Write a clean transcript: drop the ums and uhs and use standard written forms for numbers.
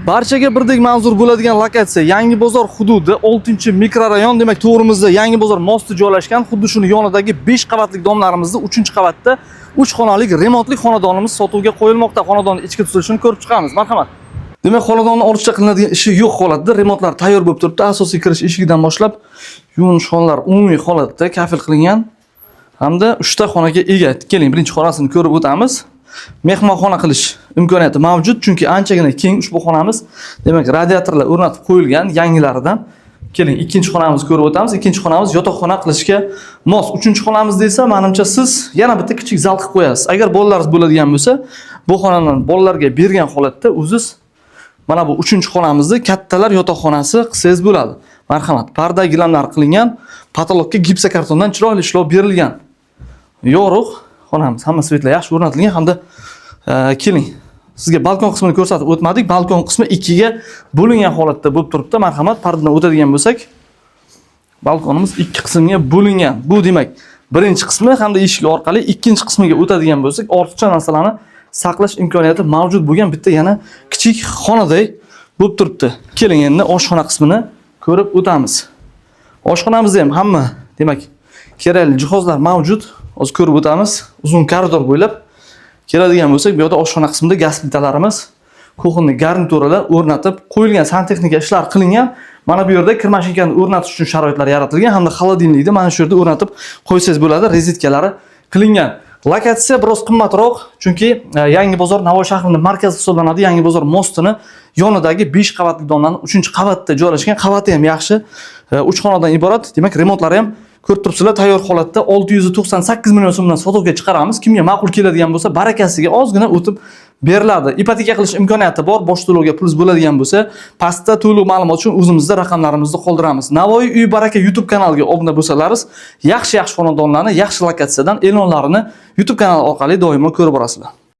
Barchaga birdek manzur bo'ladigan lokatsiya Yangi bozor hududi 6-mikrorayon, demak to'g'rimizda Yangi bozor mosti joylashgan. Xuddi shuni yonidagi 5 qavatlik domlarimizda 3-qavatda 3 xonalik remontli xonadonimiz sotuvga qo'yilmoqda. Xonadonning ichki tuzilishini ko'rib chiqamiz. Marhamat. Demak, xonadonni ortiqcha qilinadigan ishi yo'q holatda, remontlar tayyor bo'lib turibdi. Asosiy kirish eshigidan boshlab yuvinish xonalari umumiy holatda kafil qilingan hamda 3 ta xonaga ega. Keling, birinchi xonasini ko'rib o'tamiz. Mehmonxona qilish imkoniyati mavjud, chunki anchagina keng ushbu xonamiz. Demak, radiatorlar o'rnatib qo'yilgan yangilaridan. Keling, ikkinchi xonamizni ko'rib o'tamiz. Ikkinchi xonamiz yotoqxona qilishga mos. Uchinchi xonamizda esa menimcha siz yana bitta kichik zal qilib qo'yasiz. Agar bolalaringiz bo'ladigan bo'lsa, bu xonani bolalarga bergan holatda o'ziz mana bu uchinchi xonamizni kattalar yotoqxonasi qilsangiz bo'ladi. Marhamat, parda gilamlar qilingan, patologga gipsokartondan chiroyli ishlov berilgan. Yorug' xonamiz, hamma svetlar yaxshi o'rnatilgan hamda keling, sizga balkon qismini ko'rsatib o'tmadik. Balkon qismi 2 ga bo'lingan holatda bo'lib turibdi. Marhamat, pardadan o'tadigan bo'lsak, balkonimiz 2 qismga bo'lingan. Bu demak, birinchi qismi hamda eshik orqali ikkinchi qismiga o'tadigan bo'lsak, ortiqcha narsalarni saqlash imkoniyati mavjud bo'lgan bitta yana kichik xonaday bo'lib turibdi. Keling, endi oshxona qismini ko'rib o'tamiz. Oshxonamizda ham hamma, demak, kerakli jihozlar mavjud. Hozir ko'rib o'tamiz. Uzun koridor bo'ylab keladigan bo'lsak, bu yerda oshxona qismida gaz plitalarimiz, kuxonli garnituralar o'rnatib qo'yilgan, santexnika ishlar qilingan. Mana bu yerda kirmashinkani o'rnatish uchun sharoitlar yaratilgan hamda xolodilnikni mana shu yerda o'rnatib qo'ysangiz bo'ladi, rezitkalari qilingan. Lokatsiya biroz qimmatroq, chunki Yangi bozor Navoiy shahrining markazi hisoblanadi. Yangi bozor mostini yonidagi 5 qavatli domlarning 3-qavatda joylashgan. Qavati ham yaxshi, 3 xonadan iborat. Demak, remontlari ham ko'rib turibsizlar, tayyor holatda 698 million so'mdan sotuvga chiqaramiz. Kimga ma'qul keladigan bo'lsa, barakasiga ozgina o'tib beriladi. Ipoteka qilish imkoniyati bor. Bosh to'lovga pulingiz bo'ladigan bo'lsa, pastda to'lov ma'lumot uchun o'zimizda raqamlarimizni qoldiramiz. Navoiy uy baraka YouTube kanaliga obuna bo'lsalaringiz, yaxshi xonadonlarni, yaxshi lokatsiyadan e'lonlarini YouTube kanali orqali doimo ko'rib borasizlar.